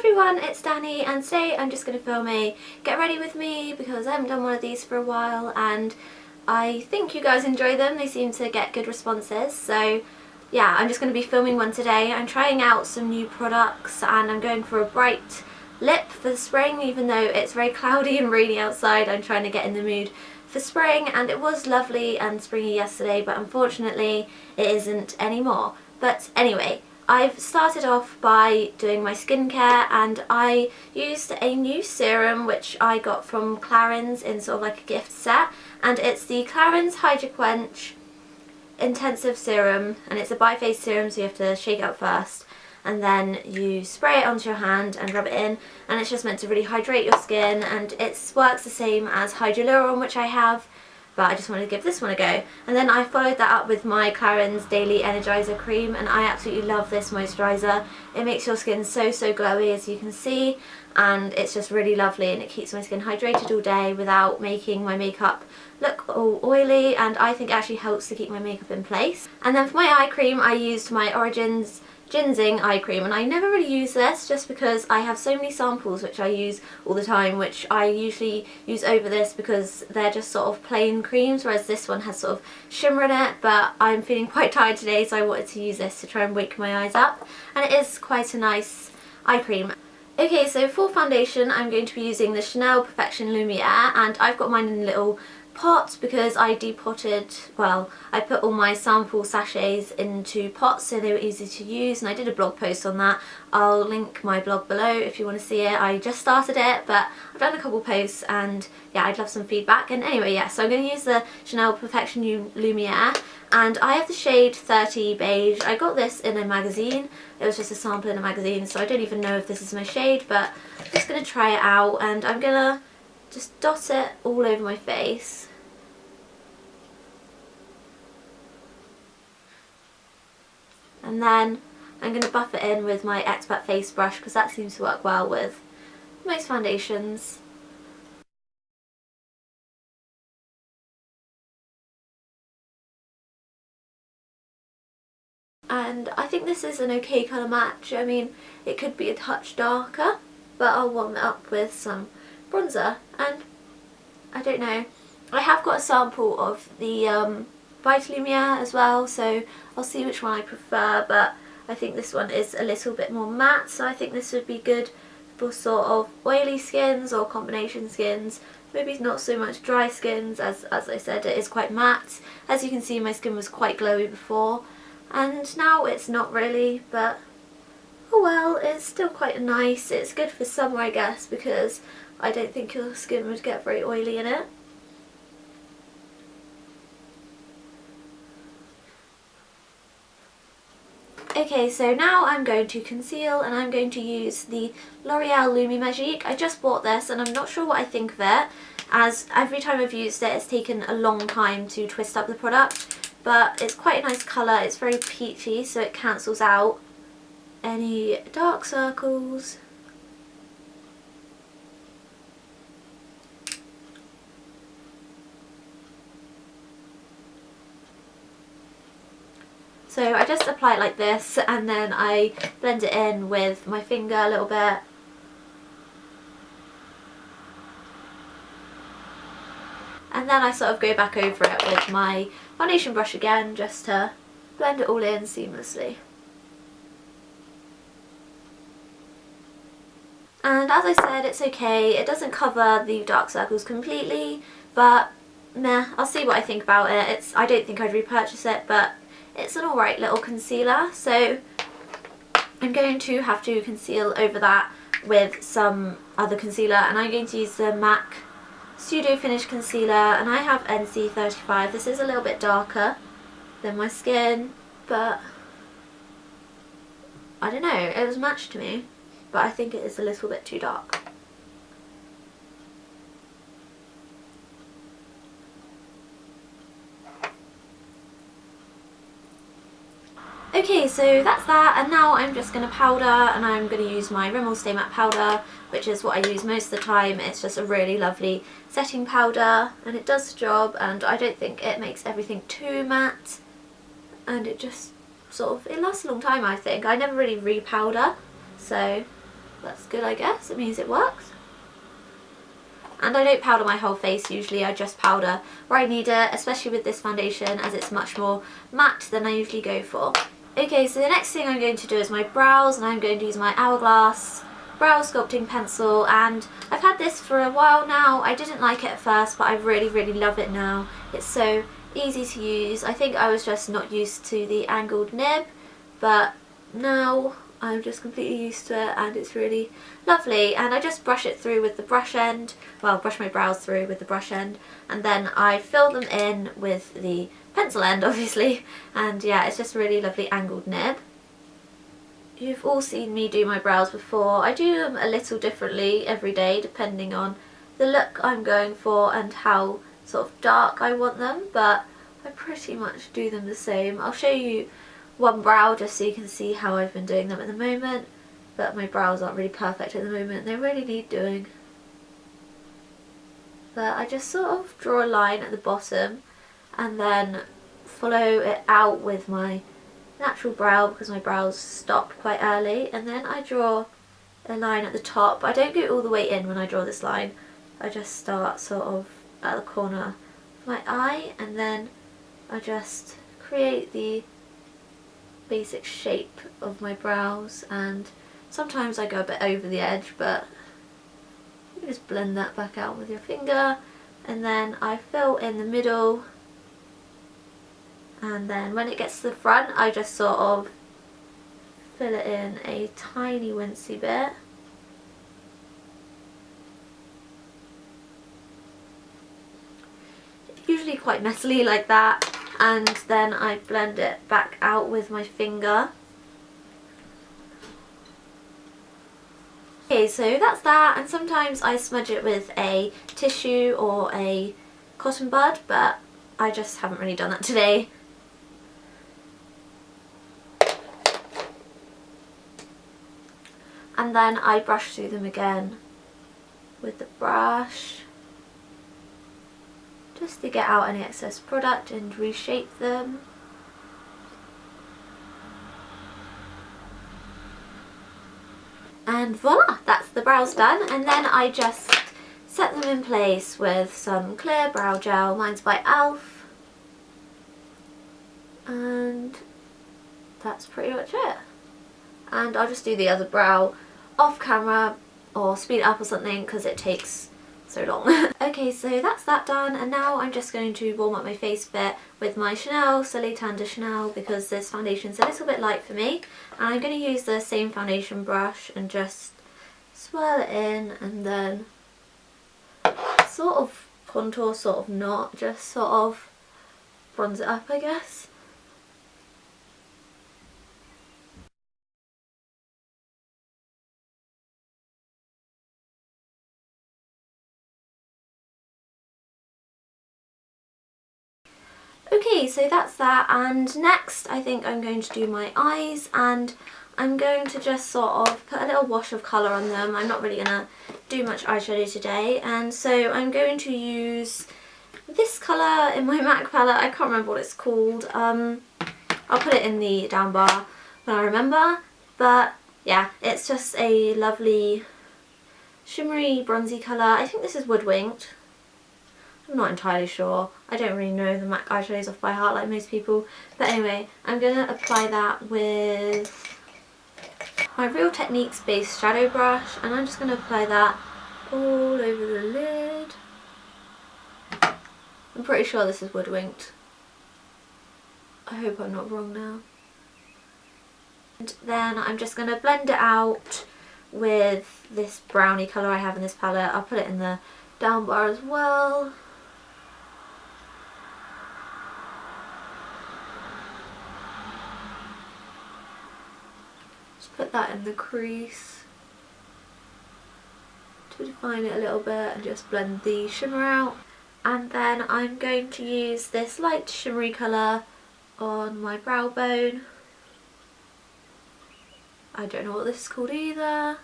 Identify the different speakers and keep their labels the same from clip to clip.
Speaker 1: everyone, it's Danny, and today I'm just going to film a get ready with me because I haven't done one of these for a while and I think you guys enjoy them. They seem to get good responses, so yeah, I'm just going to be filming one today. I'm trying out some new products and I'm going for a bright lip for the spring. Even though it's very cloudy and rainy outside, I'm trying to get in the mood for spring, and it was lovely and springy yesterday, but unfortunately it isn't anymore. But anyway, I've started off by doing my skincare, and I used a new serum which I got from Clarins in sort of like a gift set, and it's the Clarins Hydra Quench Intensive Serum, and it's a bi-phase serum, so you have to shake it up first and then you spray it onto your hand and rub it in, and it's just meant to really hydrate your skin, and it works the same as Hydroluron, which I have, but I just wanted to give this one a go. And then I followed that up with my Clarins Daily Energizer Cream, and I absolutely love this moisturiser. It makes your skin so glowy, as you can see, and it's just really lovely, and it keeps my skin hydrated all day without making my makeup look all oily, and I think it actually helps to keep my makeup in place. And then for my eye cream, I used my Origins Ginseng eye cream, and I never really use this just because I have so many samples which I use all the time, which I usually use over this because they're just sort of plain creams, whereas this one has sort of shimmer in it. But I'm feeling quite tired today, so I wanted to use this to try and wake my eyes up, and it is quite a nice eye cream. Okay, so for foundation I'm going to be using the Chanel Perfection Lumiere, and I've got mine in a little pot because I depotted, well, I put all my sample sachets into pots so they were easy to use, and I did a blog post on that. I'll link my blog below if you want to see it. I just started it, but I've done a couple posts, and yeah, I'd love some feedback. And anyway, yeah, so I'm going to use the Chanel Perfection Lumiere, and I have the shade 30 Beige. I got this in a magazine. It was just a sample in a magazine, so I don't even know if this is my shade, but I'm just going to try it out, and I'm going to just dot it all over my face. And then I'm going to buff it in with my Expert Face Brush because that seems to work well with most foundations. And I think this is an okay colour match. I mean, it could be a touch darker, but I'll warm it up with some bronzer. And I don't know, I have got a sample of the Vita Lumiere as well, so I'll see which one I prefer, but I think this one is a little bit more matte, so I think this would be good for sort of oily skins or combination skins, maybe not so much dry skins. As I said, it is quite matte. As you can see, my skin was quite glowy before, and now it's not really, but oh well, it's still quite nice. It's good for summer, I guess, because I don't think your skin would get very oily in it. Okay, so now I'm going to conceal, and I'm going to use the L'Oreal Lumi Magique. I just bought this and I'm not sure what I think of it, as every time I've used it it's taken a long time to twist up the product, but it's quite a nice colour. It's very peachy, so it cancels out any dark circles. So I just apply it like this, and then I blend it in with my finger a little bit. And then I sort of go back over it with my foundation brush again, just to blend it all in seamlessly. And as I said, it's okay. It doesn't cover the dark circles completely, but meh, I'll see what I think about it. I don't think I'd repurchase it, but it's an alright little concealer, so I'm going to have to conceal over that with some other concealer, and I'm going to use the MAC Studio Finish Concealer, and I have NC35. This is a little bit darker than my skin, but I don't know, it was matched to me, but I think it is a little bit too dark. Okay, so that's that, and now I'm just going to powder, and I'm going to use my Rimmel Stay Matte powder, which is what I use most of the time. It's just a really lovely setting powder, and it does the job, and I don't think it makes everything too matte, and it lasts a long time, I think. I never really re-powder, so that's good, I guess. It means it works. And I don't powder my whole face usually, I just powder where I need it, especially with this foundation as it's much more matte than I usually go for. Okay, so the next thing I'm going to do is my brows, and I'm going to use my Hourglass brow sculpting pencil, and I've had this for a while now. I didn't like it at first, but I really love it now. It's so easy to use. I think I was just not used to the angled nib, but now I'm just completely used to it and it's really lovely. And I just brush it through with the brush end, well, brush my brows through with the brush end, and then I fill them in with the pencil end obviously, and yeah, it's just a really lovely angled nib. You've all seen me do my brows before. I do them a little differently every day depending on the look I'm going for and how sort of dark I want them, but I pretty much do them the same. I'll show you one brow just so you can see how I've been doing them at the moment, but my brows aren't really perfect at the moment. They really need doing. But I just sort of draw a line at the bottom and then follow it out with my natural brow because my brows stopped quite early, and then I draw a line at the top. I don't go all the way in when I draw this line. I just start sort of at the corner of my eye, and then I just create the basic shape of my brows, and sometimes I go a bit over the edge, but you just blend that back out with your finger, and then I fill in the middle, and then when it gets to the front I just sort of fill it in a tiny wincy bit. Usually quite messily like that, and then I blend it back out with my finger. Okay, so that's that, and sometimes I smudge it with a tissue or a cotton bud, but I just haven't really done that today. And then I brush through them again with the brush just to get out any excess product and reshape them. And voila, that's the brows done, and then I just set them in place with some clear brow gel. Mine's by Elf, and that's pretty much it. And I'll just do the other brow off camera or speed it up or something because it takes so long. Okay, so that's that done, and now I'm just going to warm up my face a bit with my Chanel Soleil Tan de Chanel because this foundation's a little bit light for me, and I'm going to use the same foundation brush and just swirl it in and then sort of contour, sort of not, just sort of bronze it up, I guess. Okay, so that's that, and next I think I'm going to do my eyes, and I'm going to just sort of put a little wash of colour on them. I'm not really going to do much eyeshadow today, and so I'm going to use this colour in my MAC palette. I can't remember what it's called. I'll put it in the down bar when I remember, but yeah, it's just a lovely shimmery bronzy colour. I think this is Woodwinked. I'm not entirely sure. I don't really know the MAC eyeshadows off by heart like most people. But anyway, I'm going to apply that with my Real Techniques base shadow brush, and I'm just going to apply that all over the lid. I'm pretty sure this is Woodwinked. I hope I'm not wrong now. And then I'm just going to blend it out with this brownie colour I have in this palette. I'll put it in the down bar as well. Put that in the crease to define it a little bit and just blend the shimmer out. And then I'm going to use this light shimmery colour on my brow bone. I don't know what this is called either.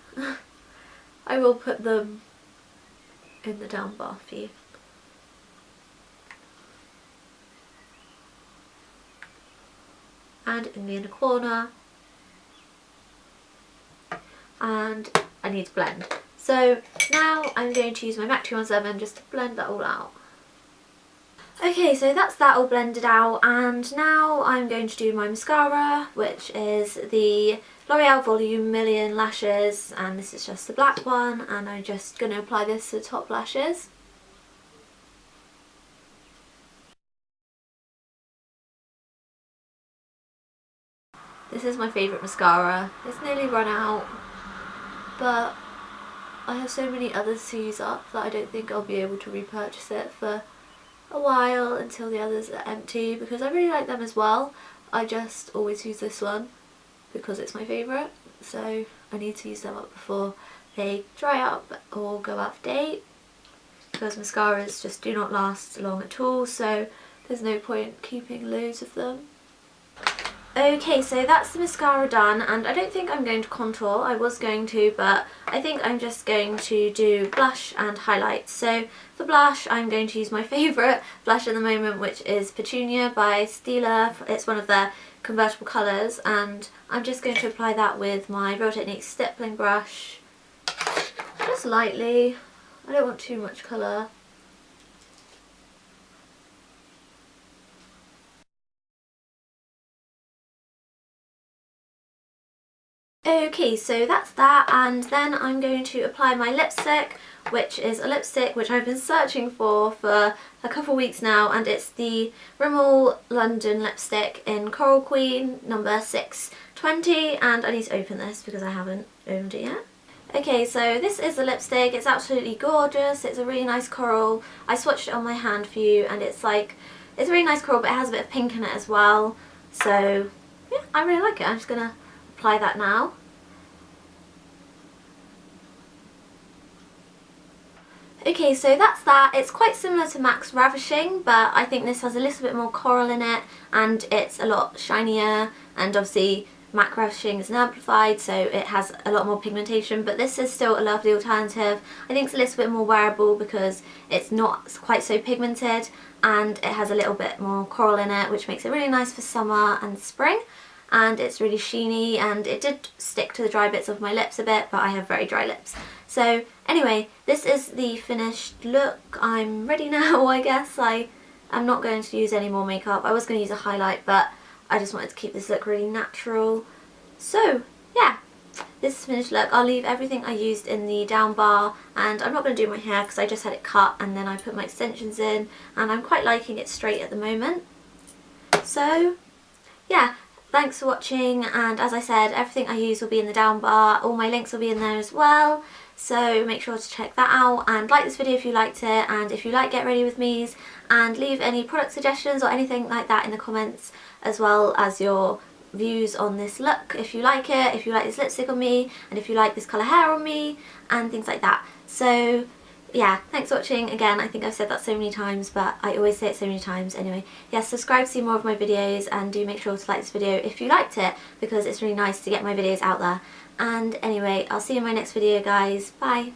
Speaker 1: I will put them in the down bar for you. And in the inner corner. And I need to blend. So now I'm going to use my MAC 217 just to blend that all out. Okay, so that's that all blended out, and now I'm going to do my mascara, which is the L'Oreal Volume Million Lashes, and this is just the black one, and I'm just going to apply this to the top lashes. This is my favourite mascara. It's nearly run out, but I have so many others to use up that I don't think I'll be able to repurchase it for a while until the others are empty, because I really like them as well. I just always use this one because it's my favourite, so I need to use them up before they dry up or go out of date, because mascaras just do not last long at all, so there's no point keeping loads of them. Okay, so that's the mascara done, and I don't think I'm going to contour. I was going to, but I think I'm just going to do blush and highlights. So for blush, I'm going to use my favourite blush at the moment, which is Petunia by Stila. It's one of their convertible colours, and I'm just going to apply that with my Real Techniques stippling brush, just lightly. I don't want too much colour. Okay, so that's that, and then I'm going to apply my lipstick, which is a lipstick which I've been searching for a couple of weeks now, and it's the Rimmel London lipstick in Coral Queen number 620, and I need to open this because I haven't opened it yet. Okay, so this is the lipstick. It's absolutely gorgeous. It's a really nice coral. I swatched it on my hand for you, and it's a really nice coral, but it has a bit of pink in it as well. So yeah, I really like it. I'm just gonna apply that now. Okay, so that's that. It's quite similar to MAC's Ravishing, but I think this has a little bit more coral in it, and it's a lot shinier, and obviously MAC Ravishing is an amplified, so it has a lot more pigmentation, but this is still a lovely alternative. I think it's a little bit more wearable because it's not quite so pigmented, and it has a little bit more coral in it, which makes it really nice for summer and spring. And it's really sheeny, and it did stick to the dry bits of my lips a bit, but I have very dry lips. So anyway, this is the finished look. I'm ready now, I guess. I'm not going to use any more makeup. I was going to use a highlight, but I just wanted to keep this look really natural. So yeah, this is the finished look. I'll leave everything I used in the down bar, and I'm not going to do my hair because I just had it cut and then I put my extensions in, and I'm quite liking it straight at the moment. So yeah, thanks for watching, and as I said, everything I use will be in the down bar. All my links will be in there as well, so make sure to check that out, and like this video if you liked it, and if you like Get Ready With Me's, and leave any product suggestions or anything like that in the comments, as well as your views on this look, if you like it, if you like this lipstick on me, and if you like this colour hair on me, and things like that. So yeah, thanks for watching. Again, I think I've said that so many times, but I always say it so many times anyway. Yeah, subscribe to see more of my videos, and do make sure to like this video if you liked it, because it's really nice to get my videos out there. And anyway, I'll see you in my next video, guys. Bye!